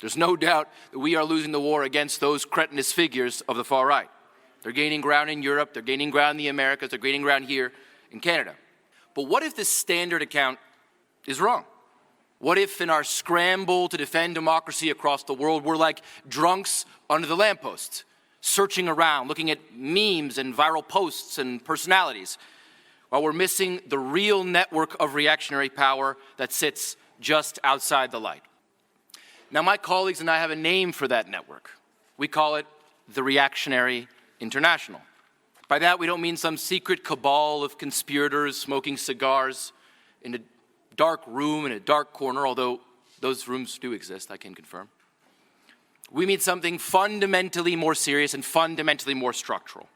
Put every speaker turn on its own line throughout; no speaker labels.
There's no doubt that we are losing the war against those cretinous figures of the far right. They're gaining ground in Europe, they're gaining ground in the Americas, they're gaining ground here in Canada. But what if this standard account is wrong? What if in our scramble to defend democracy across the world, we're like drunks under the lampposts, searching around, looking at memes and viral posts and personalities, while we're missing the real network of reactionary power that sits just outside the light? Now, my colleagues and I have a name for that network. We call it the Reactionary International. By that, we don't mean some secret cabal of conspirators smoking cigars in a dark room in a dark corner, although those rooms do exist, I can confirm. We mean something fundamentally more serious and fundamentally more structural.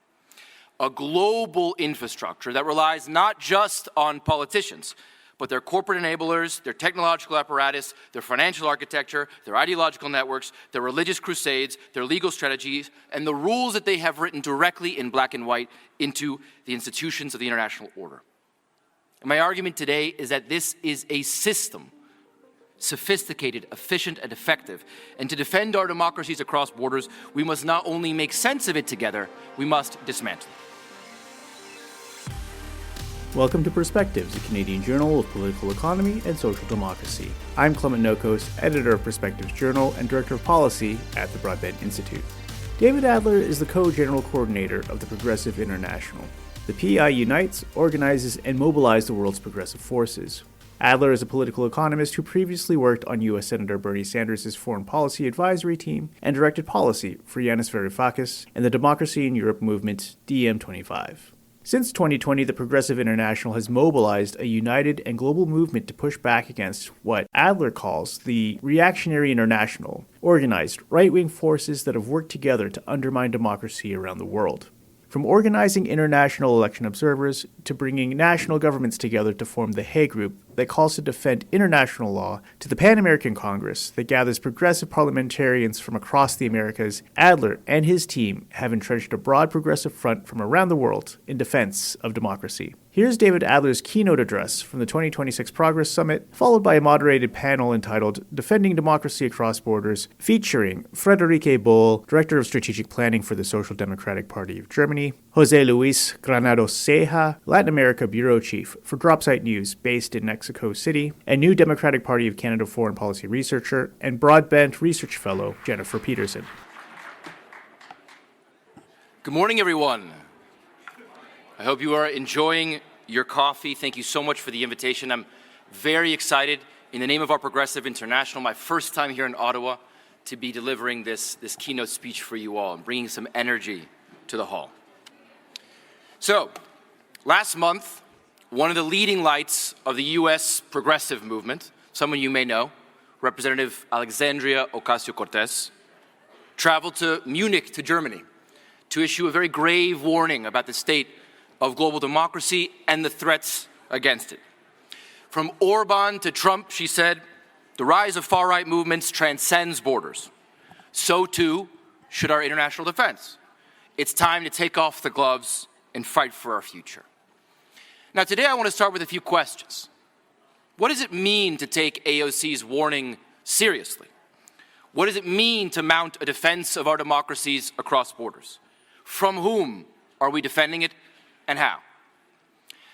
A global infrastructure that relies not just on politicians, but their corporate enablers, their technological apparatus, their financial architecture, their ideological networks, their religious crusades, their legal strategies, and the rules that they have written directly in black and white into the institutions of the international order. And my argument today is that this is a system, sophisticated, efficient, and effective. And to defend our democracies across borders, we must not only make sense of it together, we must dismantle it.
Welcome to Perspectives, a Canadian journal of political economy and social democracy. I'm Clement Nokos, editor of Perspectives Journal and director of policy at the Broadbent Institute. David Adler is the co-general coordinator of the Progressive International. The PI unites, organizes, and mobilizes the world's progressive forces. Adler is a political economist who previously worked on U.S. Senator Bernie Sanders' foreign policy advisory team and directed policy for Yanis Varoufakis and the Democracy in Europe movement, DiEM25. Since 2020, the Progressive International has mobilized a united and global movement to push back against what Adler calls the Reactionary International, organized right-wing forces that have worked together to undermine democracy around the world. From organizing international election observers to bringing national governments together to form the Hague Group that calls to defend international law, to the Pan-American Congress that gathers progressive parliamentarians from across the Americas, Adler and his team have entrenched a broad progressive front from around the world in defense of democracy. Here's David Adler's keynote address from the 2026 Progress Summit, followed by a moderated panel entitled Defending Democracy Across Borders, featuring Frederike Boll, Director of Strategic Planning for the Social Democratic Party of Germany, José Luis Granados Ceja, Latin America Bureau Chief for Dropsite News based in Mexico City, and New Democratic Party of Canada foreign policy researcher and Broadbent Research Fellow Jennifer Pedersen.
Good morning, everyone. I hope you are enjoying your coffee. Thank you so much for the invitation. I'm very excited, in the name of our Progressive International, my first time here in Ottawa, to be delivering this keynote speech for you all and bringing some energy to the hall. So, last month, one of the leading lights of the U.S. progressive movement, someone you may know, Representative Alexandria Ocasio-Cortez, traveled to Munich, to Germany, to issue a very grave warning about the state of global democracy and the threats against it. From Orban to Trump, she said, the rise of far-right movements transcends borders. So too should our international defense. It's time to take off the gloves and fight for our future. Now, today I want to start with a few questions. What does it mean to take AOC's warning seriously? What does it mean to mount a defense of our democracies across borders? From whom are we defending it, and how?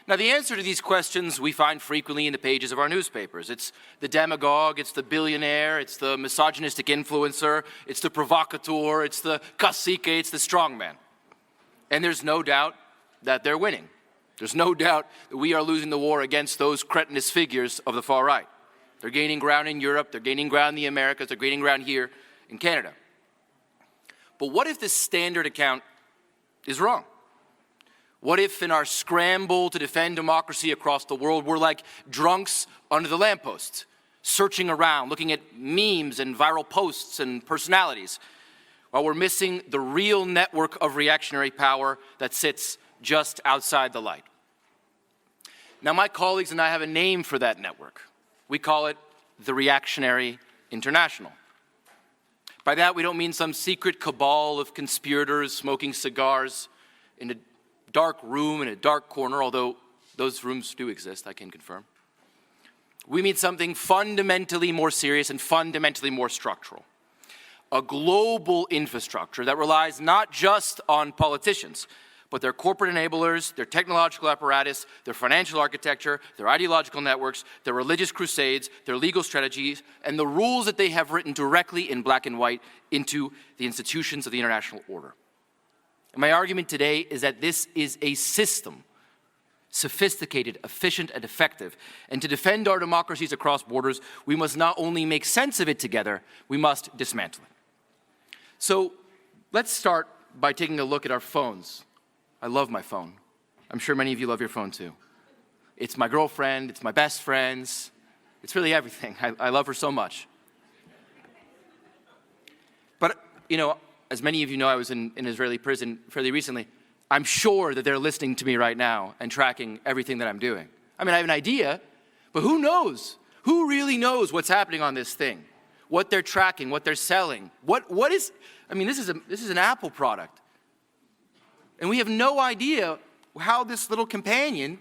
Now, the answer to these questions we find frequently in the pages of our newspapers. It's the demagogue, it's the billionaire, it's the misogynistic influencer, it's the provocateur, it's the cacique, it's the strongman. And there's no doubt that they're winning. There's no doubt that we are losing the war against those cretinous figures of the far right. They're gaining ground in Europe, they're gaining ground in the Americas, they're gaining ground here in Canada. But what if this standard account is wrong? What if in our scramble to defend democracy across the world, we're like drunks under the lampposts, searching around, looking at memes and viral posts and personalities, while we're missing the real network of reactionary power that sits just outside the light? Now, my colleagues and I have a name for that network. We call it the Reactionary International. By that, we don't mean some secret cabal of conspirators smoking cigars in a dark room in a dark corner, although those rooms do exist, I can confirm. We mean something fundamentally more serious and fundamentally more structural. a global infrastructure that relies not just on politicians, but their corporate enablers, their technological apparatus, their financial architecture, their ideological networks, their religious crusades, their legal strategies, and the rules that they have written directly in black and white into the institutions of the international order. And my argument today is that this is a system, sophisticated, efficient, and effective. And to defend our democracies across borders, we must not only make sense of it together, we must dismantle it. So let's start by taking a look at our phones. I love my phone. I'm sure many of you love your phone too. It's my girlfriend, it's my best friends, it's really everything. I love her so much. But, you know, as many of you know, I was in an Israeli prison fairly recently. I'm sure that they're listening to me right now and tracking everything that I'm doing. I mean, I have an idea, but who knows? Who really knows what's happening on this thing? What they're tracking, what they're selling? What is, I mean, this is an Apple product. And we have no idea how this little companion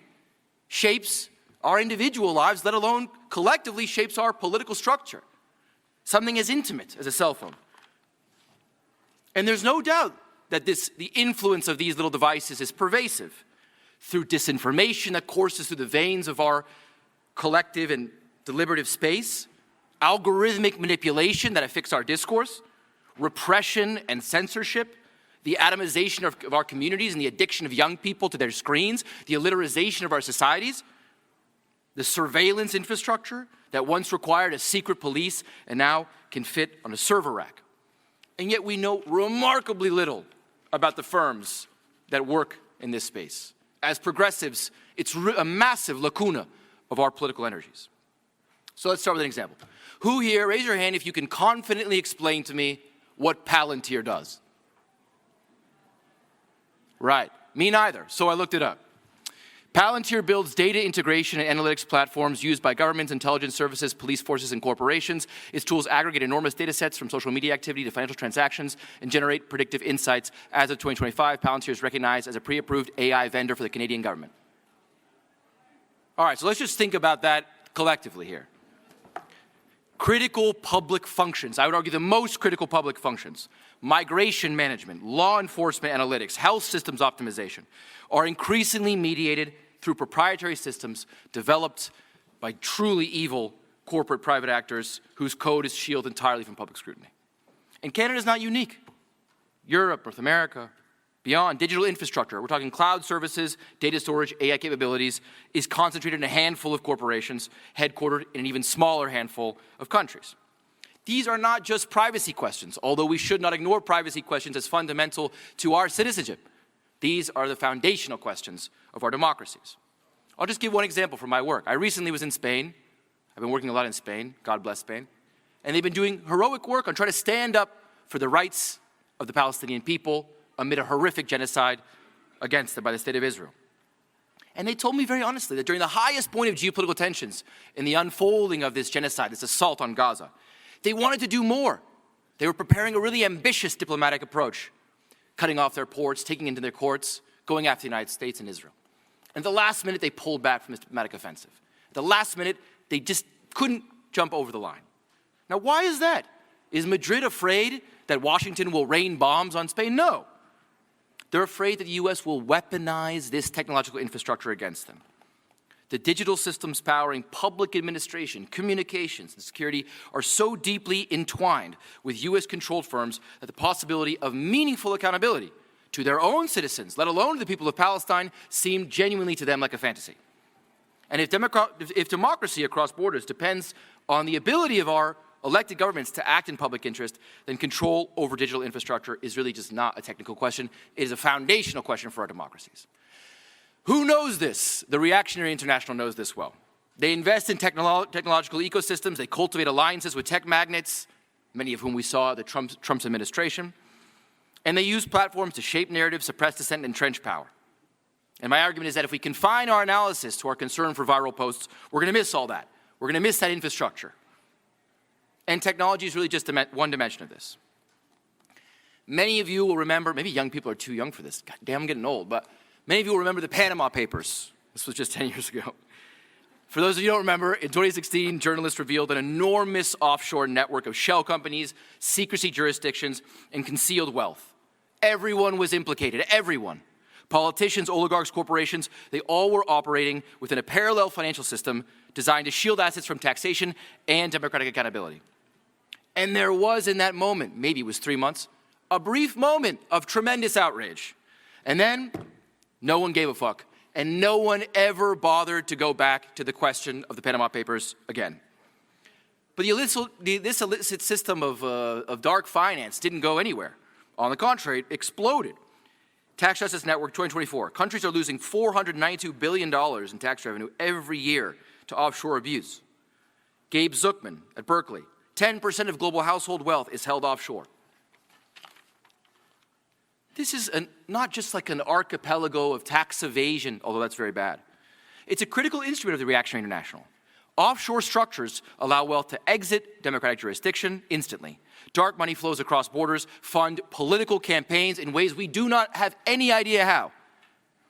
shapes our individual lives, let alone collectively shapes our political structure. Something as intimate as a cell phone. And there's no doubt that the influence of these little devices is pervasive through disinformation that courses through the veins of our collective and deliberative space, algorithmic manipulation that affects our discourse, repression and censorship, the atomization of our communities and the addiction of young people to their screens, the illiterization of our societies, the surveillance infrastructure that once required a secret police and now can fit on a server rack. And yet we know remarkably little about the firms that work in this space. As progressives, it's a massive lacuna of our political energies. So let's start with an example. Who here, raise your hand if you can confidently explain to me what Palantir does. Right, me neither, so I looked it up. Palantir builds data integration and analytics platforms used by governments, intelligence services, police forces, and corporations. Its tools aggregate enormous data sets from social media activity to financial transactions and generate predictive insights. As of 2025, Palantir is recognized as a pre-approved AI vendor for the Canadian government. All right, so let's just think about that collectively here. Critical public functions, I would argue the most critical public functions, migration management, law enforcement analytics, health systems optimization, are increasingly mediated through proprietary systems developed by truly evil corporate private actors whose code is shielded entirely from public scrutiny. And Canada is not unique. Europe, North America, beyond, digital infrastructure, we're talking cloud services, data storage, AI capabilities, is concentrated in a handful of corporations, headquartered in an even smaller handful of countries. These are not just privacy questions, although we should not ignore privacy questions as fundamental to our citizenship. These are the foundational questions of our democracies. I'll just give one example from my work. I recently was in Spain. I've been working a lot in Spain, God bless Spain. And they've been doing heroic work on trying to stand up for the rights of the Palestinian people amid a horrific genocide against them by the State of Israel. And they told me very honestly that during the highest point of geopolitical tensions in the unfolding of this genocide, this assault on Gaza, they wanted to do more. They were preparing a really ambitious diplomatic approach, cutting off their ports, taking into their courts, going after the United States and Israel. And at the last minute, they pulled back from this diplomatic offensive. At the last minute, they just couldn't jump over the line. Now, why is that? Is Madrid afraid that Washington will rain bombs on Spain? No. They're afraid that the US will weaponize this technological infrastructure against them. The digital systems powering public administration, communications, and security are so deeply entwined with US-controlled firms that the possibility of meaningful accountability to their own citizens, let alone the people of Palestine, seem genuinely to them like a fantasy. And if democracy across borders depends on the ability of our elected governments to act in public interest, then control over digital infrastructure is really just not a technical question. It is a foundational question for our democracies. Who knows this? The Reactionary International knows this well. They invest in technological ecosystems. They cultivate alliances with tech magnates, many of whom we saw at the Trump's administration. And they use platforms to shape narratives, suppress dissent, and entrench power. And my argument is that if we confine our analysis to our concern for viral posts, we're going to miss all that. We're going to miss that infrastructure. And technology is really just one dimension of this. Many of you will remember, maybe young people are too young for this. God damn, I'm getting old, but many of you will remember the Panama Papers. This was just 10 years ago. For those of you who don't remember, in 2016, journalists revealed an enormous offshore network of shell companies, secrecy jurisdictions, and concealed wealth. Everyone was implicated, everyone. Politicians, oligarchs, corporations, they all were operating within a parallel financial system designed to shield assets from taxation and democratic accountability. And there was in that moment, maybe it was 3 months, a brief moment of tremendous outrage. And then no one gave a fuck. And no one ever bothered to go back to the question of the Panama Papers again. But this illicit system of dark finance didn't go anywhere. On the contrary, it exploded. Tax Justice Network 2024, countries are losing $492 billion in tax revenue every year to offshore abuse. Gabe Zuckman at Berkeley, 10% of global household wealth is held offshore. This is not just like an archipelago of tax evasion, although that's very bad. It's a critical instrument of the Reactionary International. Offshore structures allow wealth to exit democratic jurisdiction instantly. Dark money flows across borders, fund political campaigns in ways we do not have any idea how.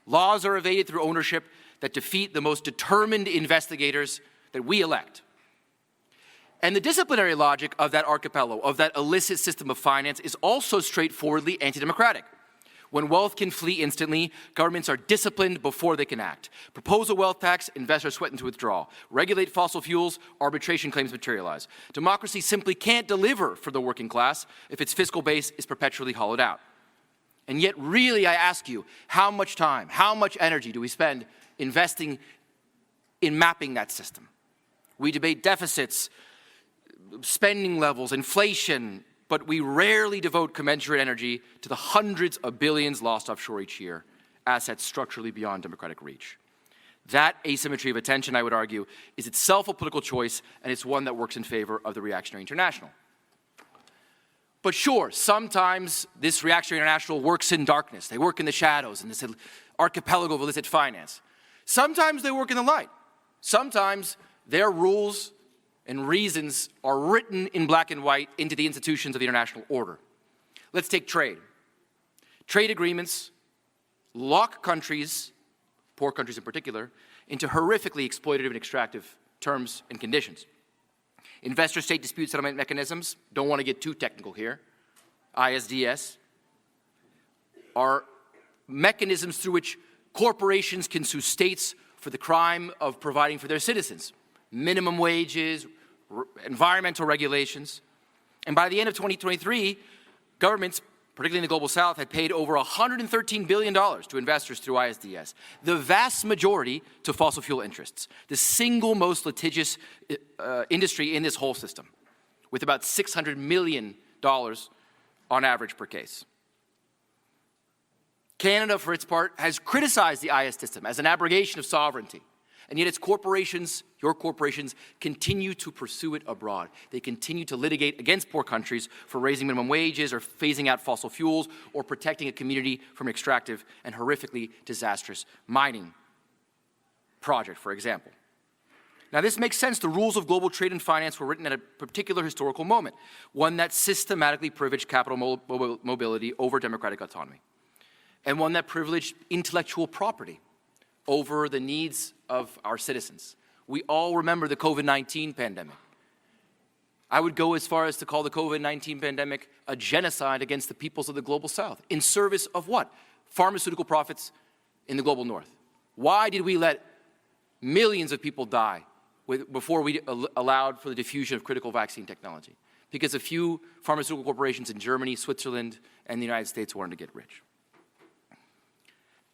Laws are evaded through ownership that defeat the most determined investigators that we elect. And the disciplinary logic of that archipelago, of that illicit system of finance, is also straightforwardly anti-democratic. When wealth can flee instantly, governments are disciplined before they can act. Propose a wealth tax, investors threaten to withdraw. Regulate fossil fuels, arbitration claims materialize. Democracy simply can't deliver for the working class if its fiscal base is perpetually hollowed out. And yet, really, I ask you, how much time, how much energy do we spend investing in mapping that system? We debate deficits, spending levels, inflation, but we rarely devote commensurate energy to the hundreds of billions lost offshore each year, assets structurally beyond democratic reach. That asymmetry of attention, I would argue, is itself a political choice, and it's one that works in favor of the Reactionary International. But sure, sometimes this Reactionary International works in darkness. They work in the shadows, in this archipelago of illicit finance. Sometimes they work in the light. Sometimes their rules and reasons are written in black and white into the institutions of the international order. Let's take trade. Trade agreements lock countries, poor countries in particular, into horrifically exploitative and extractive terms and conditions. Investor-state dispute settlement mechanisms, don't want to get too technical here, ISDS, are mechanisms through which corporations can sue states for the crime of providing for their citizens. Minimum wages, environmental regulations. And by the end of 2023, governments, particularly in the Global South, had paid over $113 billion to investors through ISDS, the vast majority to fossil fuel interests, the single most litigious industry in this whole system, with about $600 million on average per case. Canada, for its part, has criticized the IS system as an abrogation of sovereignty. And yet its corporations, your corporations, continue to pursue it abroad. They continue to litigate against poor countries for raising minimum wages or phasing out fossil fuels or protecting a community from an extractive and horrifically disastrous mining project, for example. Now, this makes sense. The rules of global trade and finance were written at a particular historical moment, one that systematically privileged capital mobility over democratic autonomy, and one that privileged intellectual property over the needs of our citizens. We all remember the COVID-19 pandemic. I would go as far as to call the COVID-19 pandemic a genocide against the peoples of the Global South, in service of what? Pharmaceutical profits in the Global North. Why did we let millions of people die before we allowed for the diffusion of critical vaccine technology? Because a few pharmaceutical corporations in Germany, Switzerland, and the United States wanted to get rich.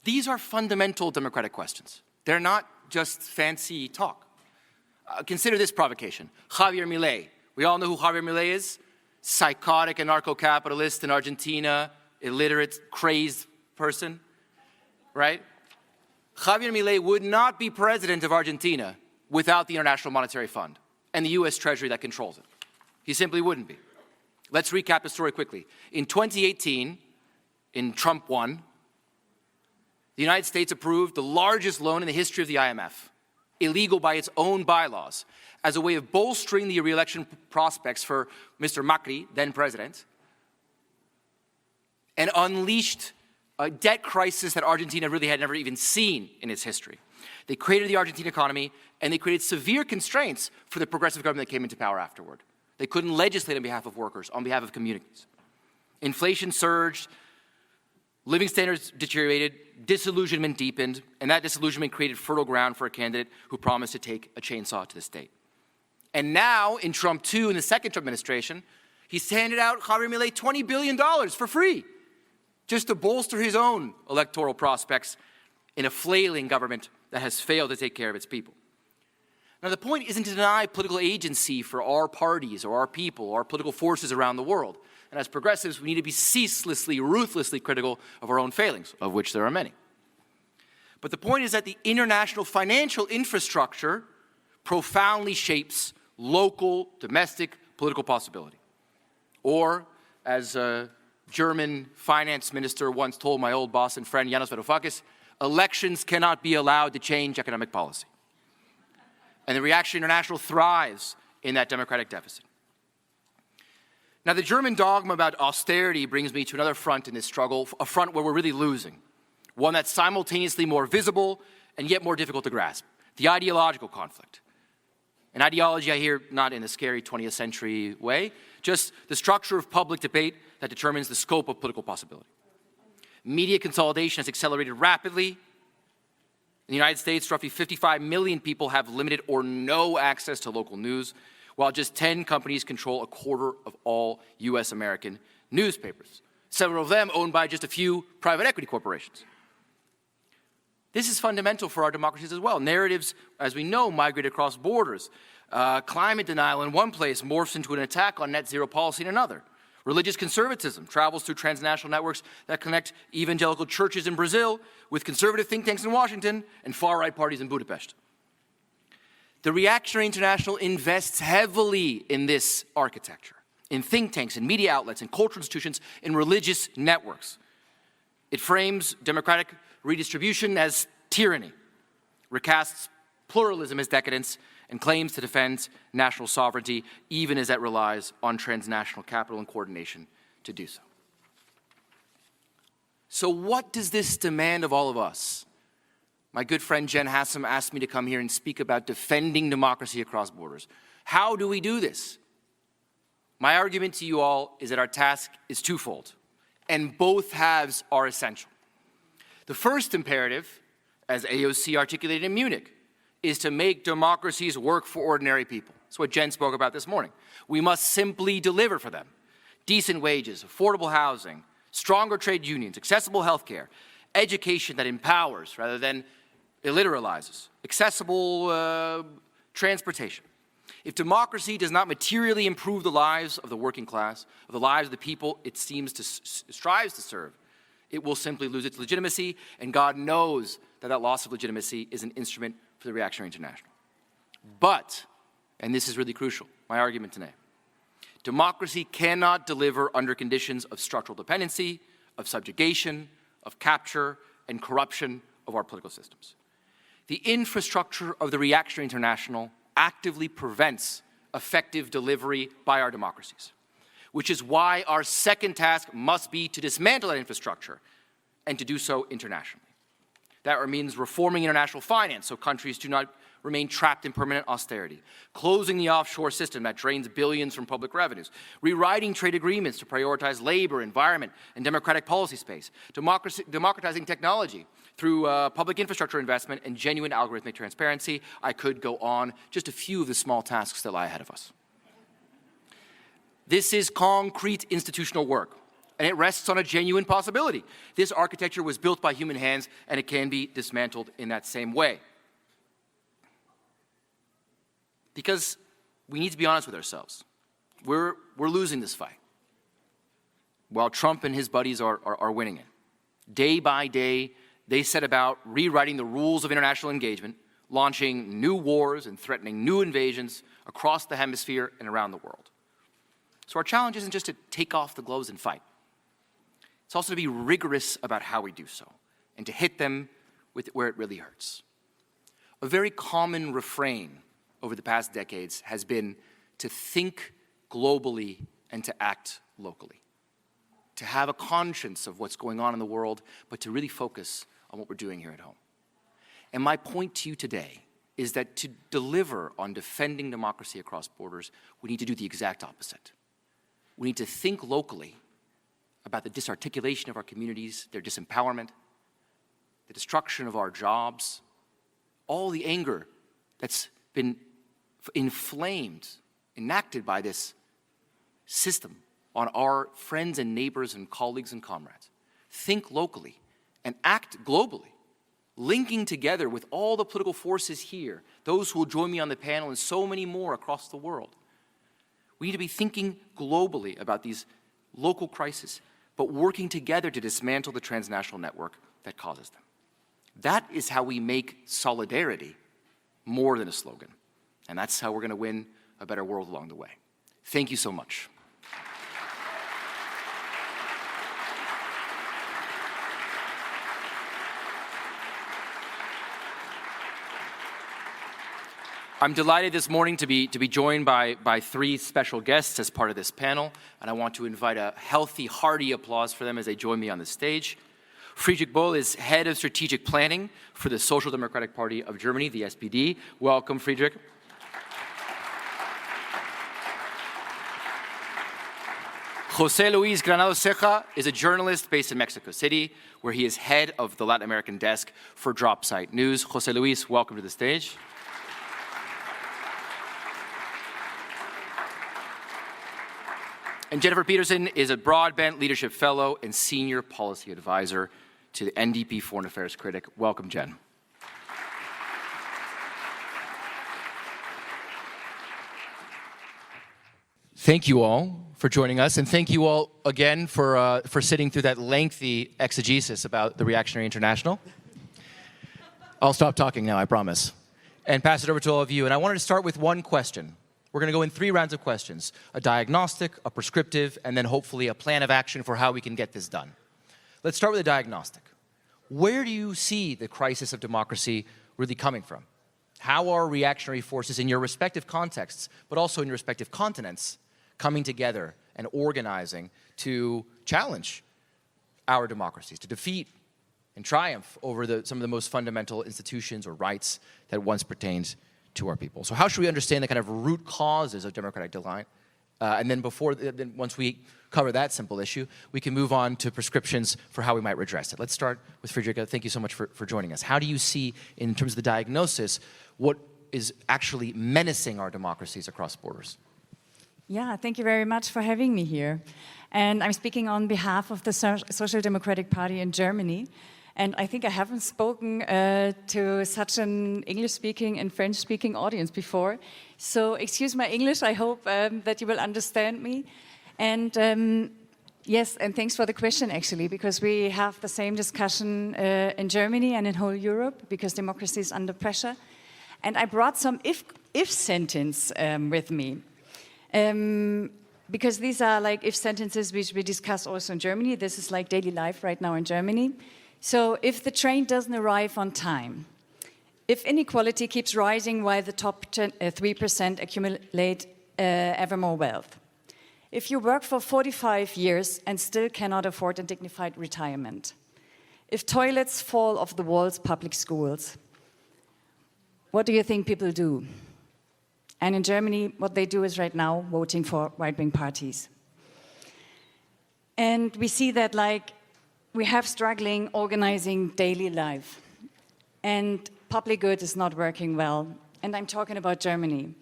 These are fundamental democratic questions. They're not just fancy talk. Consider this provocation. Javier Milei. We all know who Javier Milei is. Psychotic anarcho-capitalist in Argentina, illiterate, crazed person, right? Javier Milei would not be president of Argentina without the International Monetary Fund and the US Treasury that controls it. He simply wouldn't be. Let's recap the story quickly. In 2018, in Trump 1, the United States approved the largest loan in the history of the IMF, illegal by its own bylaws, as a way of bolstering the re-election prospects for Mr. Macri, then president, and unleashed a debt crisis that Argentina really had never even seen in its history. They created the Argentine economy, and they created severe constraints for the progressive government that came into power afterward. They couldn't legislate on behalf of workers, on behalf of communities. Inflation surged, living standards deteriorated, disillusionment deepened, and that disillusionment created fertile ground for a candidate who promised to take a chainsaw to the state. And now, in Trump 2, in the second Trump administration, he's handed out Javier Milei $20 billion for free, just to bolster his own electoral prospects in a flailing government that has failed to take care of its people. Now, the point isn't to deny political agency for our parties or our people or our political forces around the world. And as progressives, we need to be ceaselessly, ruthlessly critical of our own failings, of which there are many. But the point is that the international financial infrastructure profoundly shapes local, domestic political possibility. Or, as a German finance minister once told my old boss and friend Yanis Varoufakis, elections cannot be allowed to change economic policy. And the Reactionary International thrives in that democratic deficit. Now, the German dogma about austerity brings me to another front in this struggle, a front where we're really losing, one that's simultaneously more visible and yet more difficult to grasp, the ideological conflict. An ideology I hear not in a scary 20th century way, just the structure of public debate that determines the scope of political possibility. Media consolidation has accelerated rapidly. In the United States, roughly 55 million people have limited or no access to local news, while just 10 companies control a quarter of all US American newspapers, several of them owned by just a few private equity corporations. This is fundamental for our democracies as well. Narratives, as we know, migrate across borders. Climate denial in one place morphs into an attack on net zero policy in another. Religious conservatism travels through transnational networks that connect evangelical churches in Brazil with conservative think tanks in Washington and far-right parties in Budapest. The Reactionary International invests heavily in this architecture, in think tanks, in media outlets, in cultural institutions, in religious networks. It frames democratic redistribution as tyranny, recasts pluralism as decadence, and claims to defend national sovereignty, even as that relies on transnational capital and coordination to do so. So what does this demand of all of us? My good friend Jen Hassam asked me to come here and speak about defending democracy across borders. How do we do this? My argument to you all is that our task is twofold, and both halves are essential. The first imperative, as AOC articulated in Munich, is to make democracies work for ordinary people. That's what Jen spoke about this morning. We must simply deliver for them. Decent wages, affordable housing, stronger trade unions, accessible health care, education that empowers rather than illiteralizes, accessible transportation. If democracy does not materially improve the lives of the working class, of the lives of the people it strives to serve, it will simply lose its legitimacy, and God knows that that loss of legitimacy is an instrument for the Reactionary International. But, and this is really crucial, my argument today, democracy cannot deliver under conditions of structural dependency, of subjugation, of capture, and corruption of our political systems. The infrastructure of the Reactionary International actively prevents effective delivery by our democracies, which is why our second task must be to dismantle that infrastructure and to do so internationally. That means reforming international finance so countries do not remain trapped in permanent austerity, closing the offshore system that drains billions from public revenues, rewriting trade agreements to prioritize labor, environment, and democratic policy space, democratizing technology through public infrastructure investment and genuine algorithmic transparency. I could go on, just a few of the small tasks that lie ahead of us. This is concrete institutional work, and it rests on a genuine possibility. This architecture was built by human hands, and it can be dismantled in that same way. Because we need to be honest with ourselves. We're losing this fight, while Trump and his buddies are winning it. Day by day, they set about rewriting the rules of international engagement, launching new wars and threatening new invasions across the hemisphere and around the world. So our challenge isn't just to take off the gloves and fight. It's also to be rigorous about how we do so and to hit them where it really hurts. A very common refrain over the past decades has been to think globally and to act locally. To have a conscience of what's going on in the world, but to really focus on what we're doing here at home. And my point to you today is that to deliver on defending democracy across borders, we need to do the exact opposite. We need to think locally about the disarticulation of our communities, their disempowerment, the destruction of our jobs, all the anger that's been inflamed, enacted by this system on our friends and neighbors and colleagues and comrades. Think locally and act globally, linking together with all the political forces here, those who will join me on the panel and so many more across the world. We need to be thinking globally about these local crises, but working together to dismantle the transnational network that causes them. That is how we make solidarity more than a slogan. And that's how we're going to win a better world along the way. Thank you so much. I'm delighted this morning to be joined by three special guests as part of this panel, and I want to invite a healthy, hearty applause for them as they join me on the stage. Frederike Boll is Head of Strategic Planning for the Social Democratic Party of Germany, the SPD. Welcome, Frederike. José Luis Granados Ceja is a journalist based in Mexico City, where he is head of the Latin American desk for Dropsite News. José Luis, welcome to the stage. And Jennifer Pedersen is a Broadbent Leadership Fellow and Senior Policy Advisor to the NDP Foreign Affairs Critic. Welcome, Jen. Thank you all for joining us, and thank you all again for sitting through that lengthy exegesis about the Reactionary International. I'll stop talking now, I promise, and pass it over to all of you. And I wanted to start with one question. We're going to go in 3 rounds of questions: a diagnostic, a prescriptive, and then hopefully a plan of action for how we can get this done. Let's start with a diagnostic. Where do you see the crisis of democracy really coming from? How are reactionary forces in your respective contexts, but also in your respective continents, coming together and organizing to challenge our democracies, to defeat and triumph over some of the most fundamental institutions or rights that once pertained to our people? So how should we understand the kind of root causes of democratic decline? And then once we cover that simple issue, we can move on to prescriptions for how we might redress it. Let's start with Frederike. Thank you so much for joining us. How do you see, in terms of the diagnosis, what is actually menacing our democracies across borders?
Yeah, thank you very much for having me here. And I'm speaking on behalf of the Social Democratic Party in Germany. And I think I haven't spoken to such an English-speaking and French-speaking audience before. So excuse my English, I hope that you will understand me. And yes, and thanks for the question, actually, because we have the same discussion in Germany and in whole Europe, because democracy is under pressure. And I brought some if sentence with me. Because these are like if sentences which we discuss also in Germany. This is like daily life right now in Germany. So if the train doesn't arrive on time, if inequality keeps rising while the top 3% accumulate ever more wealth, if you work for 45 years and still cannot afford a dignified retirement, if toilets fall off the walls public schools, what do you think people do? And in Germany, what they do is right now voting for right-wing parties. And we see that like we have struggling organizing daily life, and public good is not working well. And I'm talking about Germany.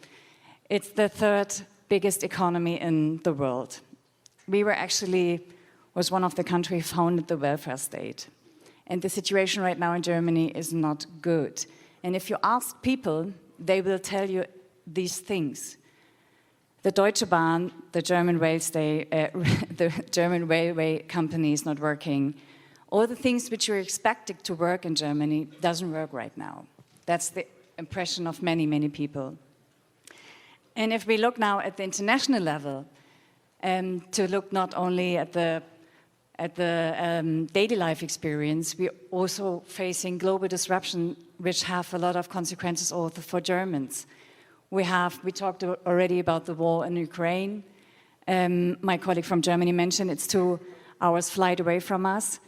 It's the 3rd biggest economy in the world. We was one of the countries who founded the welfare state. And the situation right now in Germany is not good. And if you ask people, they will tell you these things. The Deutsche Bahn, the German railway company is not working. All the things which are expected to work in Germany doesn't work right now. That's the impression of many, many people. And if we look now at the international level, to look not only at the daily life experience, we're also facing global disruption, which have a lot of consequences also for Germans. We talked already about the war in Ukraine. My colleague from Germany mentioned it's 2 hours flight away from us.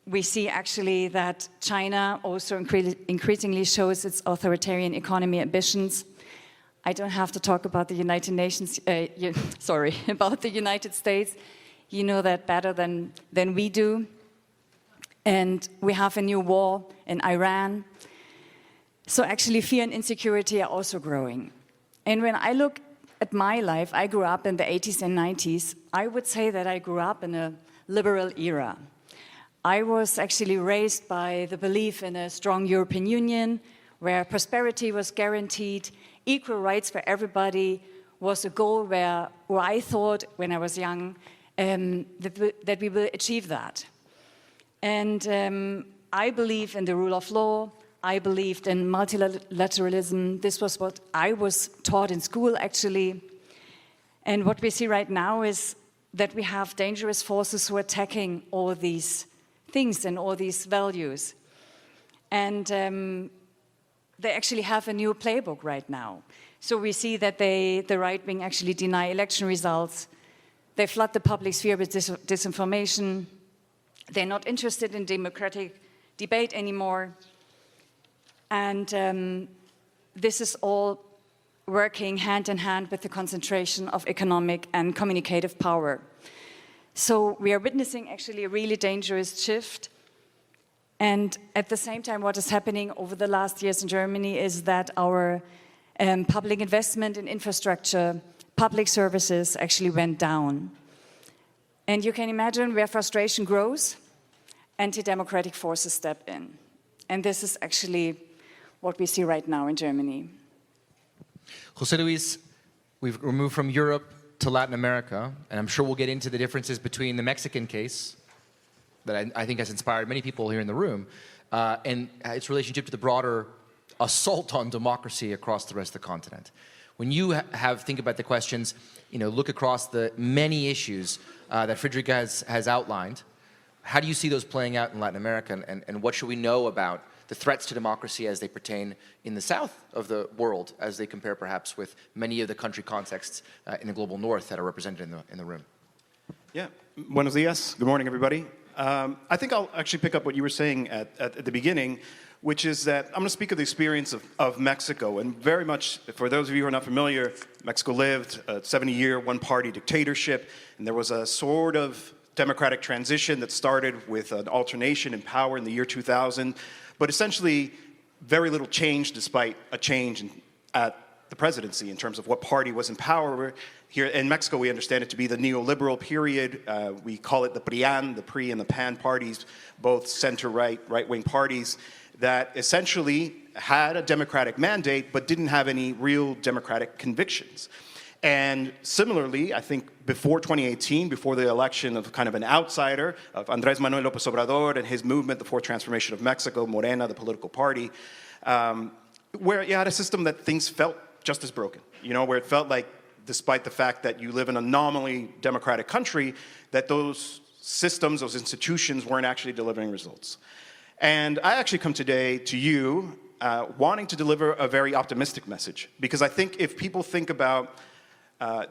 we see actually that China also increasingly shows its authoritarian economy ambitions. I don't have to talk about the United Nations, about the United States. You know that better than we do. And we have a new war in Iran. So actually fear and insecurity are also growing. And when I look at my life, I grew up in the 80s and 90s. I would say that I grew up in a liberal era. I was actually raised by the belief in a strong European Union, where prosperity was guaranteed, equal rights for everybody was a goal where I thought when I was young that we will achieve that. And I believe in the rule of law. I believed in multilateralism. This was what I was taught in school, actually. And what we see right now is that we have dangerous forces who are attacking all these things and all these values. And they actually have a new playbook right now. So we see that the right wing actually deny election results. They flood the public sphere with disinformation. They're not interested in democratic debate anymore. And this is all working hand in hand with the concentration of economic and communicative power. So we are witnessing actually a really dangerous shift. And at the same time, what is happening over the last years in Germany is that our public investment in infrastructure, public services actually went down. And you can imagine where frustration grows, anti-democratic forces step in. And this is actually what we see right now in Germany.
José Luis, we've moved from Europe to Latin America, and I'm sure we'll get into the differences between the Mexican case that I think has inspired many people here in the room, and its relationship to the broader assault on democracy across the rest of the continent. When you think about the questions, look across the many issues that Frederike has outlined, how do you see those playing out in Latin America, and what should we know about the threats to democracy as they pertain in the south of the world, as they compare perhaps with many of the country contexts in the global north that are represented in the room?
Yeah, buenos dias. Good morning, everybody. I think I'll actually pick up what you were saying at the beginning, which is that I'm going to speak of the experience of Mexico. And very much, for those of you who are not familiar, Mexico lived a 70-year one-party dictatorship, and there was a sort of democratic transition that started with an alternation in power in the year 2000. But essentially, very little changed despite a change at the presidency in terms of what party was in power. Here in Mexico, we understand it to be the neoliberal period. We call it the PRIAN, the PRI and the PAN parties, both center-right, right-wing parties that essentially had a democratic mandate but didn't have any real democratic convictions. And similarly, I think before 2018, before the election of kind of an outsider, of Andrés Manuel López Obrador and his movement, the Fourth Transformation of Mexico, Morena, the political party, where you had a system that things felt just as broken, where it felt like, despite the fact that you live in a nominally democratic country, that those systems, those institutions weren't actually delivering results. And I actually come today to you wanting to deliver a very optimistic message, because I think if people think about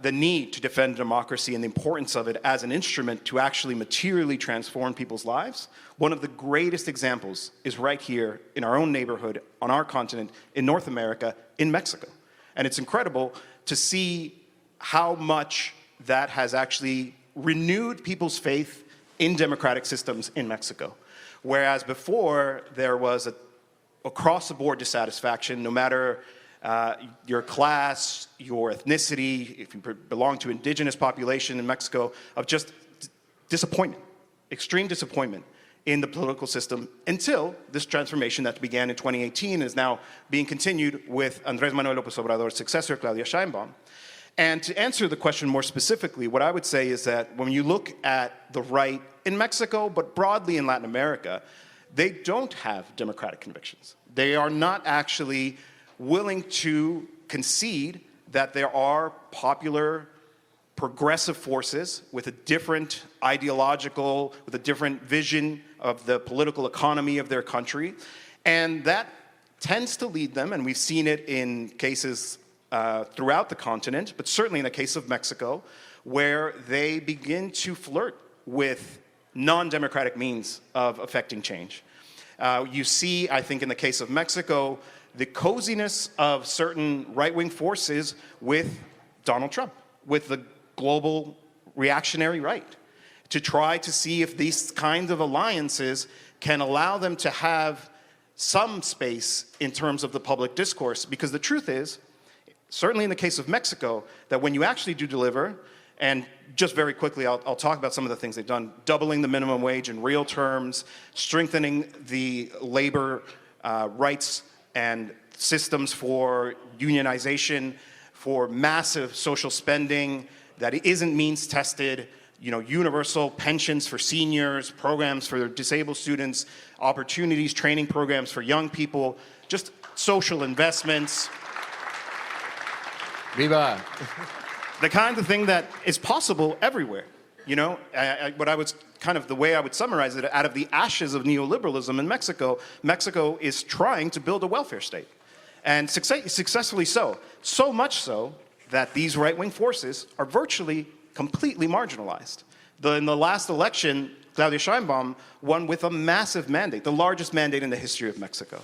the need to defend democracy and the importance of it as an instrument to actually materially transform people's lives, one of the greatest examples is right here in our own neighborhood, on our continent, in North America, in Mexico. And it's incredible to see how much that has actually renewed people's faith in democratic systems in Mexico. Whereas before, there was a across-the-board dissatisfaction, no matter your class, your ethnicity, if you belong to indigenous population in Mexico, of just disappointment, extreme disappointment in the political system, until this transformation that began in 2018 is now being continued with Andrés Manuel López Obrador's successor, Claudia Sheinbaum. And to answer the question more specifically, what I would say is that when you look at the right in Mexico, but broadly in Latin America, they don't have democratic convictions. They are not actually willing to concede that there are popular, progressive forces with a different ideological, with a different vision of the political economy of their country. And that tends to lead them, and we've seen it in cases throughout the continent, but certainly in the case of Mexico, where they begin to flirt with non-democratic means of affecting change. You see, I think in the case of Mexico, the coziness of certain right-wing forces with Donald Trump, with the global reactionary right, to try to see if these kinds of alliances can allow them to have some space in terms of the public discourse. Because the truth is, certainly in the case of Mexico, that when you actually do deliver, and just very quickly, I'll talk about some of the things they've done, doubling the minimum wage in real terms, strengthening the labor rights and systems for unionization, for massive social spending that isn't means tested, universal pensions for seniors, programs for disabled students, opportunities, training programs for young people, just social investments.
Viva!
The kind of thing that is possible everywhere. The way I would summarize it, out of the ashes of neoliberalism in Mexico, Mexico is trying to build a welfare state. And successfully so. So much so that these right-wing forces are virtually completely marginalized. In the last election, Claudia Sheinbaum won with a massive mandate, the largest mandate in the history of Mexico,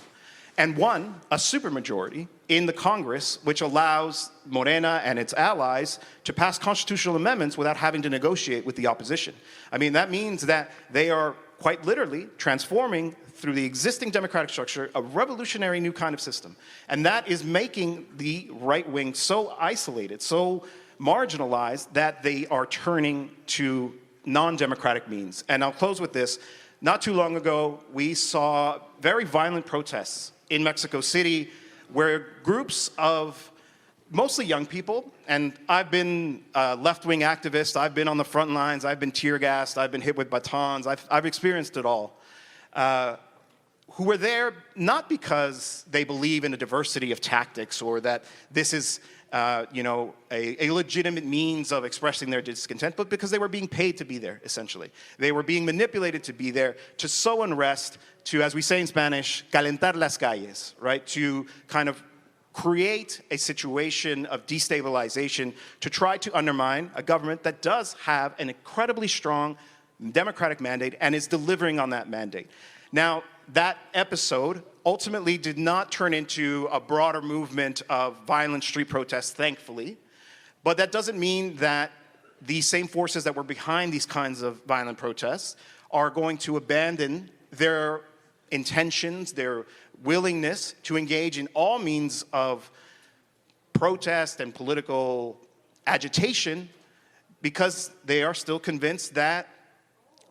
and won a supermajority in the Congress, which allows Morena and its allies to pass constitutional amendments without having to negotiate with the opposition. I mean, that means that they are quite literally transforming, through the existing democratic structure, a revolutionary new kind of system. And that is making the right wing so isolated, so marginalized, that they are turning to non-democratic means. And I'll close with this. Not too long ago, we saw very violent protests in Mexico City where groups of mostly young people, and I've been a left-wing activist, I've been on the front lines, I've been tear-gassed, I've been hit with batons, I've experienced it all, who were there not because they believe in a diversity of tactics or that this is a legitimate means of expressing their discontent, but because they were being paid to be there, essentially. They were being manipulated to be there, to sow unrest, to, as we say in Spanish, calentar las calles, right? To kind of create a situation of destabilization to try to undermine a government that does have an incredibly strong democratic mandate and is delivering on that mandate. Now, that episode ultimately did not turn into a broader movement of violent street protests, thankfully. But that doesn't mean that these same forces that were behind these kinds of violent protests are going to abandon their intentions, their willingness to engage in all means of protest and political agitation, because they are still convinced that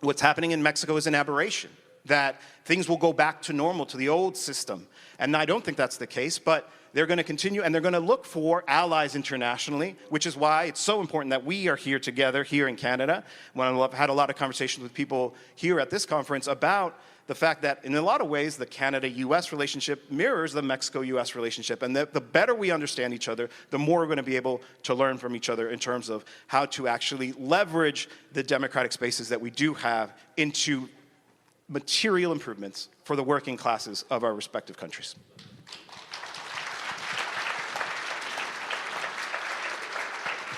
what's happening in Mexico is an aberration, that things will go back to normal, to the old system. And I don't think that's the case, but they're going to continue, and they're going to look for allies internationally, which is why it's so important that we are here together here in Canada. I've had a lot of conversations with people here at this conference about the fact that in a lot of ways the Canada-US relationship mirrors the Mexico-US relationship, and the better we understand each other, the more we're going to be able to learn from each other in terms of how to actually leverage the democratic spaces that we do have into material improvements for the working classes of our respective countries.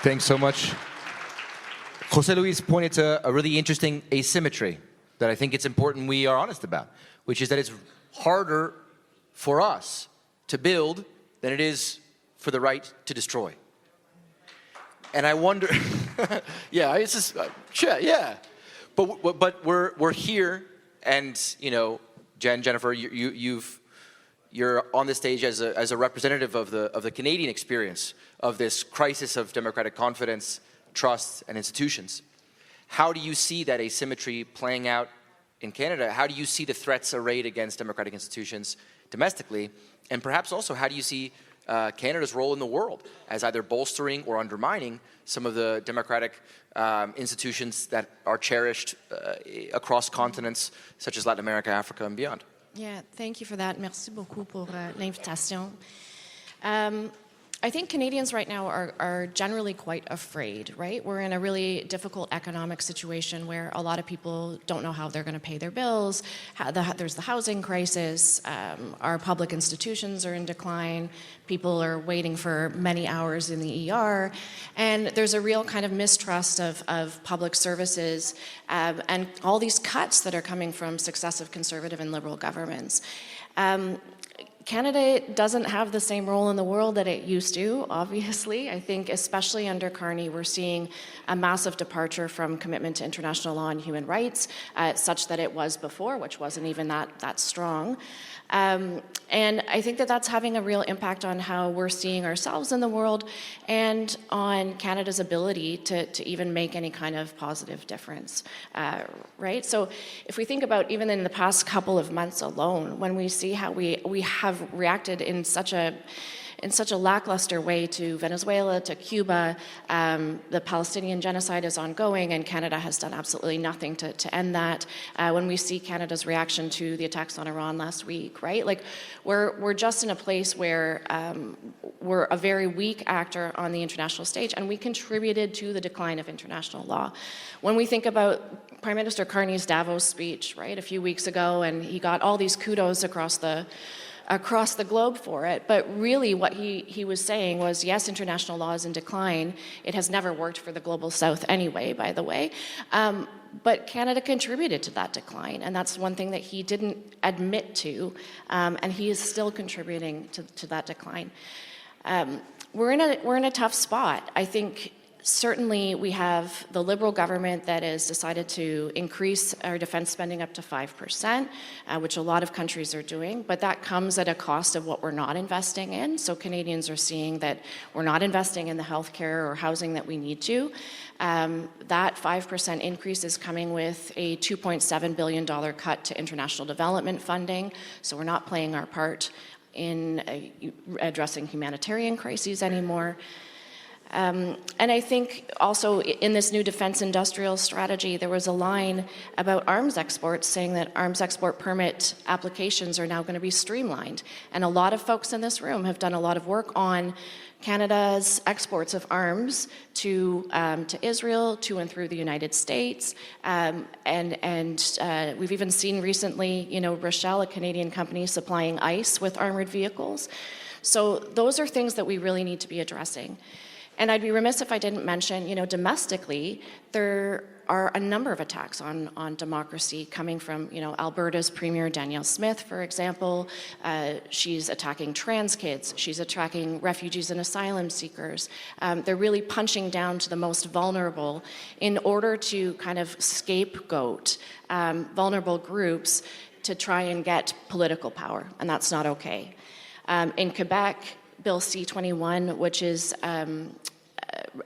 Thanks so much. José Luis pointed to a really interesting asymmetry that I think it's important we are honest about, which is that it's harder for us to build than it is for the right to destroy. And I wonder, yeah, it's just, yeah. But we're here, and Jennifer, you're on the stage as a representative of the Canadian experience of this crisis of democratic confidence, trust, and institutions. How do you see that asymmetry playing out in Canada? How do you see the threats arrayed against democratic institutions domestically? And perhaps also, how do you see Canada's role in the world as either bolstering or undermining some of the democratic institutions that are cherished across continents such as Latin America, Africa, and beyond?
Yeah, thank you for that. Merci beaucoup pour l'invitation. I think Canadians right now are generally quite afraid, right? We're in a really difficult economic situation where a lot of people don't know how they're going to pay their bills. There's the housing crisis. Our public institutions are in decline. People are waiting for many hours in the ER. And there's a real kind of mistrust of public services and all these cuts that are coming from successive Conservative and Liberal governments. Canada doesn't have the same role in the world that it used to, obviously. I think especially under Carney, we're seeing a massive departure from commitment to international law and human rights, such that it was before, which wasn't even that strong. And I think that that's having a real impact on how we're seeing ourselves in the world and on Canada's ability to even make any kind of positive difference, right? So if we think about even in the past couple of months alone, when we see how we have reacted in such a lackluster way to Venezuela, to Cuba. The Palestinian genocide is ongoing, and Canada has done absolutely nothing to end that. When we see Canada's reaction to the attacks on Iran last week, right? Like, we're just in a place where we're a very weak actor on the international stage, and we contributed to the decline of international law. When we think about Prime Minister Carney's Davos speech, right, a few weeks ago, and he got all these kudos across the globe for it, but really what he was saying was, yes, international law is in decline. It has never worked for the global south anyway, by the way, but Canada contributed to that decline, and that's one thing that he didn't admit to, and he is still contributing to that decline. We're in a tough spot. I think certainly we have the Liberal government that has decided to increase our defense spending up to 5%, which a lot of countries are doing, but that comes at a cost of what we're not investing in. So Canadians are seeing that we're not investing in the healthcare or housing that we need to. That 5% increase is coming with a $2.7 billion cut to international development funding, so we're not playing our part in addressing humanitarian crises anymore. And I think also in this new defense industrial strategy, there was a line about arms exports saying that arms export permit applications are now going to be streamlined. And a lot of folks in this room have done a lot of work on Canada's exports of arms to Israel, to and through the United States. And we've even seen recently, Rochelle, a Canadian company, supplying ICE with armored vehicles. So those are things that we really need to be addressing. And I'd be remiss if I didn't mention, domestically, there are a number of attacks on democracy coming from, Alberta's Premier Danielle Smith, for example. She's attacking trans kids. She's attacking refugees and asylum seekers. They're really punching down to the most vulnerable in order to kind of scapegoat vulnerable groups to try and get political power, and that's not okay. In Quebec, Bill C-21, which is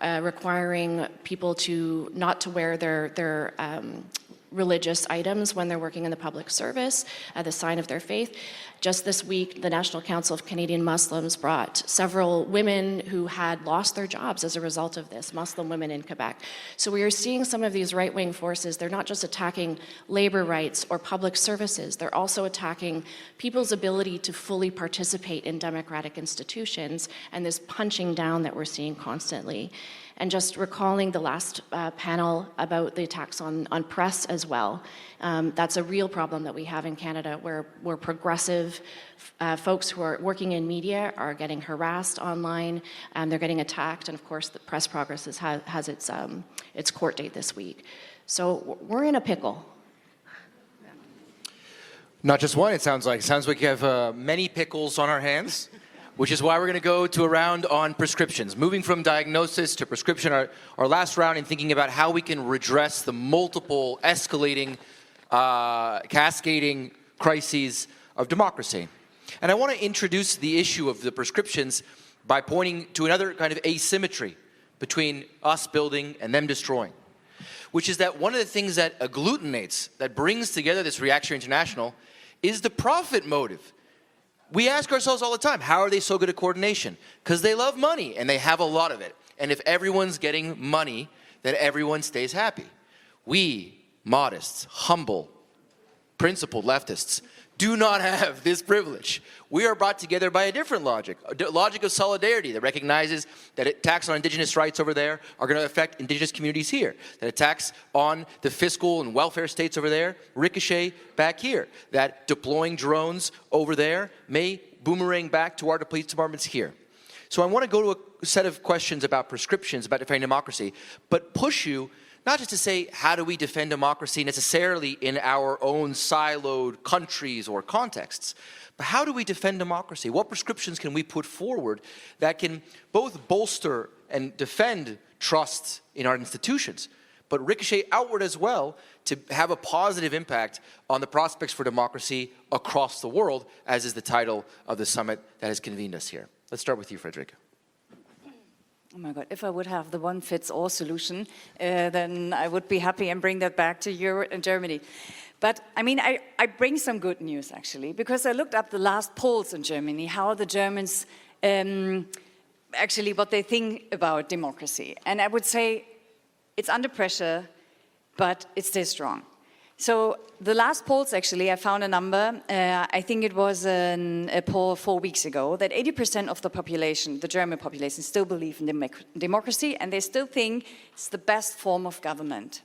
requiring people not to wear their religious items when they're working in the public service, the sign of their faith. Just this week, the National Council of Canadian Muslims brought several women who had lost their jobs as a result of this, Muslim women in Quebec. So we are seeing some of these right-wing forces. They're not just attacking labor rights or public services. They're also attacking people's ability to fully participate in democratic institutions, and this punching down that we're seeing constantly. And just recalling the last panel about the attacks on press as well. That's a real problem that we have in Canada, where progressive folks who are working in media are getting harassed online, and they're getting attacked, and of course the Press Progress has its court date this week. So we're in a pickle.
Not just one, it sounds like. It sounds like you have many pickles on our hands. Which is why we're going to go to a round on prescriptions. Moving from diagnosis to prescription, our last round in thinking about how we can redress the multiple escalating, cascading crises of democracy. And I want to introduce the issue of the prescriptions by pointing to another kind of asymmetry between us building and them destroying, which is that one of the things that agglutinates, that brings together this Reactionary International, is the profit motive. We ask ourselves all the time, how are they so good at coordination? Because they love money, and they have a lot of it. And if everyone's getting money, then everyone stays happy. We, modest, humble, principled leftists, do not have this privilege. We are brought together by a different logic, a logic of solidarity that recognizes that attacks on indigenous rights over there are going to affect indigenous communities here, that attacks on the fiscal and welfare states over there ricochet back here, that deploying drones over there may boomerang back to our police departments here. So I want to go to a set of questions about prescriptions, about defending democracy, but push you not just to say, how do we defend democracy necessarily in our own siloed countries or contexts, but how do we defend democracy? What prescriptions can we put forward that can both bolster and defend trust in our institutions, but ricochet outward as well to have a positive impact on the prospects for democracy across the world, as is the title of the summit that has convened us here. Let's start with you, Frederike.
Oh my God, if I would have the one-fits-all solution, then I would be happy and bring that back to Europe and Germany. But I mean, I bring some good news actually, because I looked up the last polls in Germany, how the Germans, actually what they think about democracy. And I would say it's under pressure, but it stays strong. So the last polls, actually, I found a number, I think it was a poll 4 weeks ago, that 80% of the population, the German population, still believe in democracy, and they still think it's the best form of government.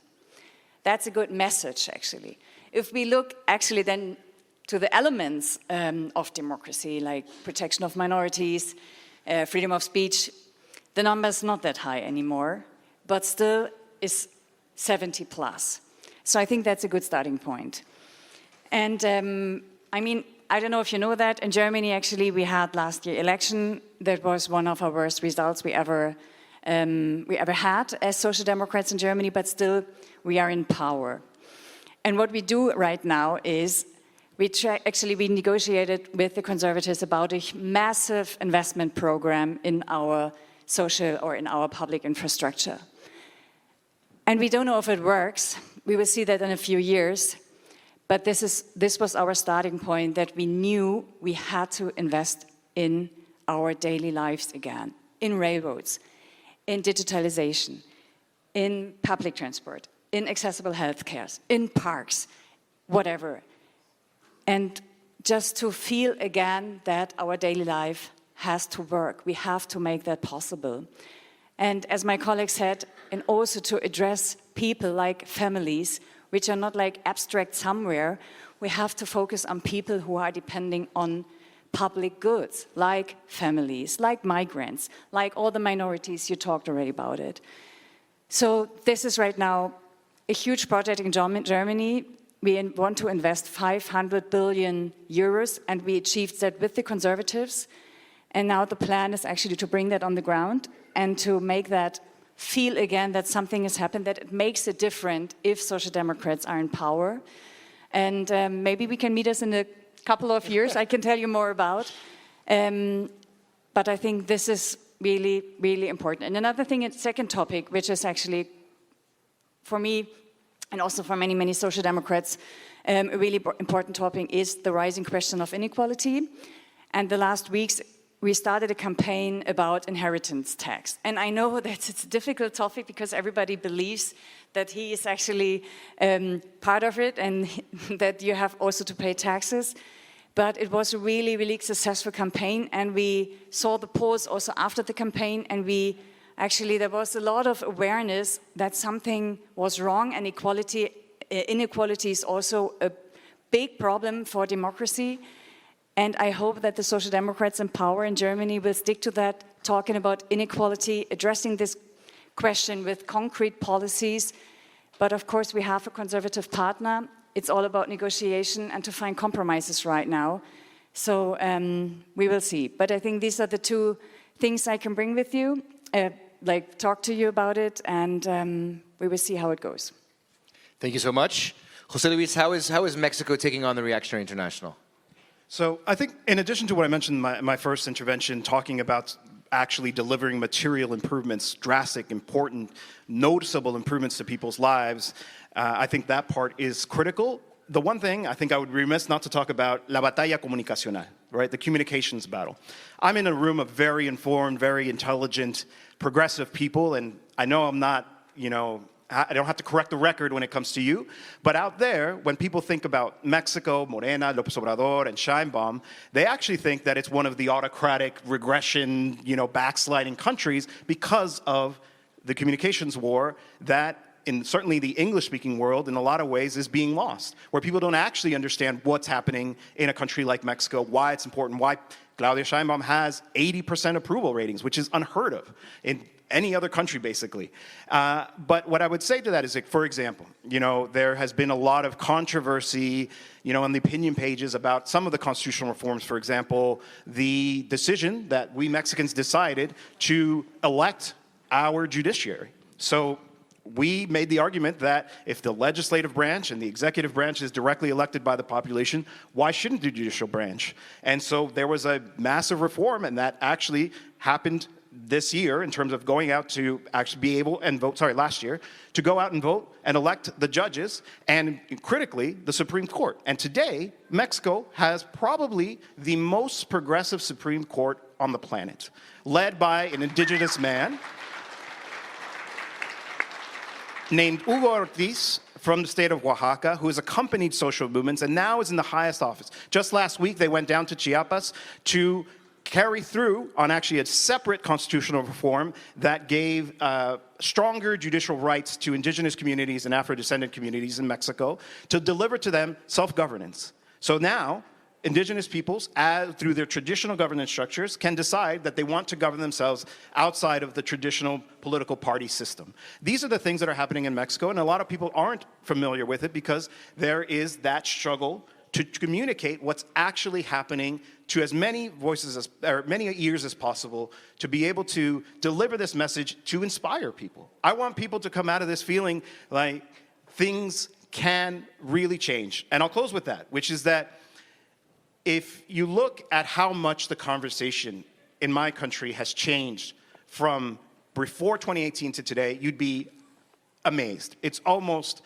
That's a good message, actually. If we look, actually, then to the elements of democracy, like protection of minorities, freedom of speech, the number's not that high anymore, but still is 70 plus. So I think that's a good starting point. And I mean, I don't know if you know that, in Germany actually we had last year election that was one of our worst results we ever had as Social Democrats in Germany, but still we are in power. And what we do right now is we negotiated with the Conservatives about a massive investment program in our social or in our public infrastructure. And we don't know if it works. We will see that in a few years. But this was our starting point, that we knew we had to invest in our daily lives again, in railroads, in digitalization, in public transport, in accessible healthcare, in parks, whatever. And just to feel again that our daily life has to work. We have to make that possible. And as my colleague said, and also to address people like families, which are not like abstract somewhere, we have to focus on people who are depending on public goods, like families, like migrants, like all the minorities, you talked already about it. So this is right now a huge project in Germany. We want to invest 500 billion euros, and we achieved that with the Conservatives. And now the plan is actually to bring that on the ground and to make that feel again that something has happened, that it makes it different if Social Democrats are in power. And maybe we can meet us in a couple of years, I can tell you more about. But I think this is really, really important. And another thing, a second topic, which is actually, for me, and also for many, many Social Democrats, a really important topic is the rising question of inequality. And the last weeks, we started a campaign about inheritance tax. And I know that it's a difficult topic because everybody believes that he is actually part of it and that you have also to pay taxes. But it was a really, really successful campaign, and we saw the polls also after the campaign, and there was a lot of awareness that something was wrong, and inequality is also a big problem for democracy. And I hope that the Social Democrats in power in Germany will stick to that, talking about inequality, addressing this question with concrete policies. But of course, we have a conservative partner. It's all about negotiation and to find compromises right now. So we will see. But I think these are the two things I can bring with you, talk to you about it, and we will see how it goes.
Thank you so much. José Luis, how is Mexico taking on the Reactionary International?
So I think in addition to what I mentioned in my first intervention, talking about actually delivering material improvements, drastic, important, noticeable improvements to people's lives, I think that part is critical. The one thing I think I would be remiss not to talk about, la batalla comunicacional, right? The communications battle. I'm in a room of very informed, very intelligent, progressive people, and I know I'm not, don't have to correct the record when it comes to you, but out there, when people think about Mexico, Morena, López Obrador, and Sheinbaum, they actually think that it's one of the autocratic regression, backsliding countries because of the communications war that in certainly the English-speaking world, in a lot of ways, is being lost, where people don't actually understand what's happening in a country like Mexico, why it's important, why Claudia Sheinbaum has 80% approval ratings, which is unheard of in any other country, basically. But what I would say to that is, for example, there has been a lot of controversy, on the opinion pages about some of the constitutional reforms. For example, the decision that we Mexicans decided to elect our judiciary. So we made the argument that if the legislative branch and the executive branch is directly elected by the population, why shouldn't the judicial branch? And so there was a massive reform, and that actually happened this year in terms of going out to actually be able and vote, last year, to go out and vote and elect the judges and critically the Supreme Court. And today, Mexico has probably the most progressive Supreme Court on the planet, led by an indigenous man named Hugo Ortiz from the state of Oaxaca, who has accompanied social movements and now is in the highest office. Just last week, they went down to Chiapas to carry through on actually a separate constitutional reform that gave stronger judicial rights to indigenous communities and Afro-descendant communities in Mexico to deliver to them self-governance. So now, indigenous peoples, through their traditional governance structures, can decide that they want to govern themselves outside of the traditional political party system. These are the things that are happening in Mexico, and a lot of people aren't familiar with it because there is that struggle to communicate what's actually happening to as many voices or many ears as possible, to be able to deliver this message to inspire people. I want people to come out of this feeling like things can really change. And I'll close with that, which is that if you look at how much the conversation in my country has changed from before 2018 to today, you'd be amazed. It's almost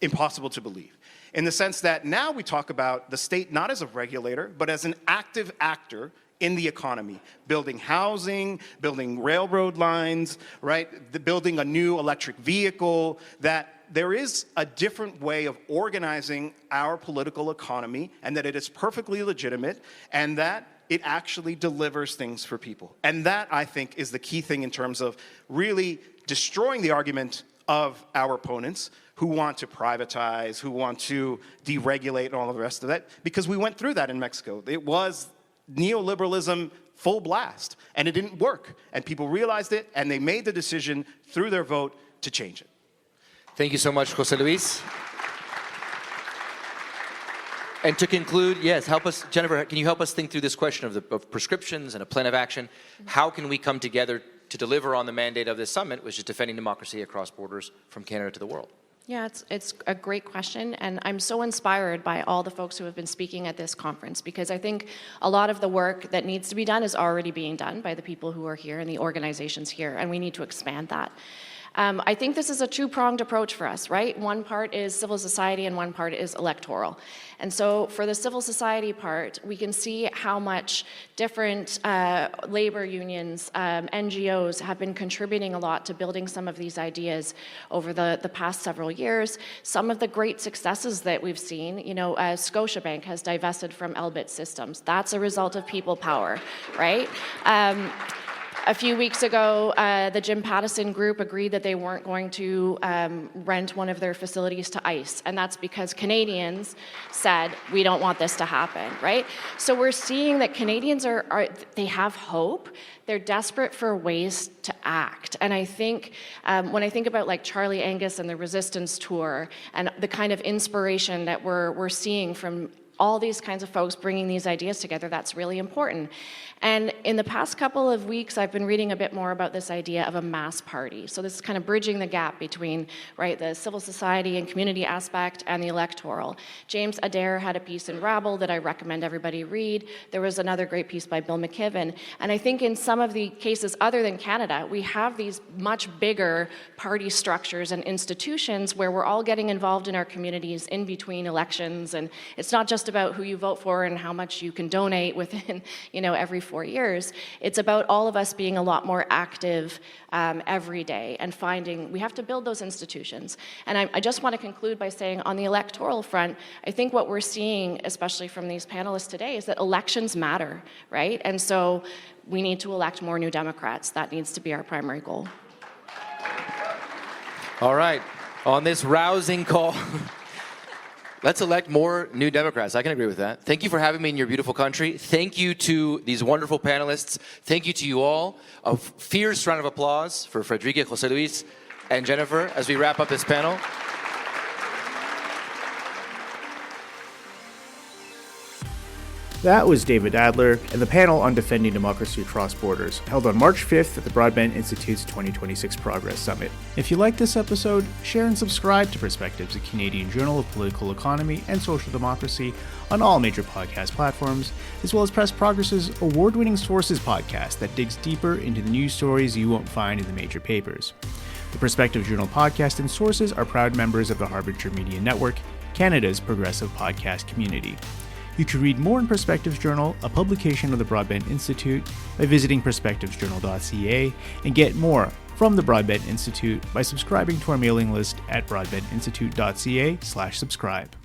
impossible to believe. In the sense that now we talk about the state not as a regulator, but as an active actor in the economy, building housing, building railroad lines, right? Building a new electric vehicle, that there is a different way of organizing our political economy, and that it is perfectly legitimate, and that it actually delivers things for people. And that, I think, is the key thing in terms of really destroying the argument of our opponents who want to privatize, who want to deregulate and all of the rest of that, because we went through that in Mexico. It was neoliberalism full blast, and it didn't work. And people realized it, and they made the decision through their vote to change it.
Thank you so much, José Luis. And to conclude, yes, help us, Jennifer, can you help us think through this question of prescriptions and a plan of action? How can we come together to deliver on the mandate of this summit, which is defending democracy across borders from Canada to the world?
Yeah, it's a great question, and I'm so inspired by all the folks who have been speaking at this conference, because I think a lot of the work that needs to be done is already being done by the people who are here and the organizations here, and we need to expand that. I think this is a two-pronged approach for us, right? One part is civil society and one part is electoral. And so for the civil society part, we can see how much different labor unions, NGOs have been contributing a lot to building some of these ideas over the past several years. Some of the great successes that we've seen, Scotiabank has divested from Elbit Systems. That's a result of people power, right? A few weeks ago, the Jim Pedersen group agreed that they weren't going to rent one of their facilities to ICE, and that's because Canadians said, we don't want this to happen, right? So we're seeing that Canadians they have hope. They're desperate for ways to act. And I think when I think about like Charlie Angus and the Resistance Tour and the kind of inspiration that we're seeing from all these kinds of folks bringing these ideas together, that's really important. And in the past couple of weeks, I've been reading a bit more about this idea of a mass party. So this is kind of bridging the gap between, right, the civil society and community aspect and the electoral. James Adair had a piece in Rabble that I recommend everybody read. There was another great piece by Bill McKibben. And I think in some of the cases other than Canada, we have these much bigger party structures and institutions where we're all getting involved in our communities in between elections. And it's not just just about who you vote for and how much you can donate within, every 4 years. It's about all of us being a lot more active every day and we have to build those institutions. And I just want to conclude by saying on the electoral front, I think what we're seeing, especially from these panelists today, is that elections matter, right? And so we need to elect more New Democrats. That needs to be our primary goal.
All right, on this rousing call, let's elect more New Democrats. I can agree with that. Thank you for having me in your beautiful country. Thank you to these wonderful panelists. Thank you to you all. A fierce round of applause for Frederike, José Luis, and Jennifer as we wrap up this panel.
That was David Adler and the panel on defending democracy across borders, held on March 5th at the Broadbent Institute's 2026 Progress Summit. If you liked this episode, share and subscribe to Perspectives, a Canadian journal of political economy and social democracy, on all major podcast platforms, as well as Press Progress's award-winning Sources podcast that digs deeper into the news stories you won't find in the major papers. The Perspectives Journal podcast and Sources are proud members of the Harbinger Media Network, Canada's progressive podcast community. You can read more in Perspectives Journal, a publication of the Broadbent Institute, by visiting perspectivesjournal.ca, and get more from the Broadbent Institute by subscribing to our mailing list at broadbentinstitute.ca/subscribe.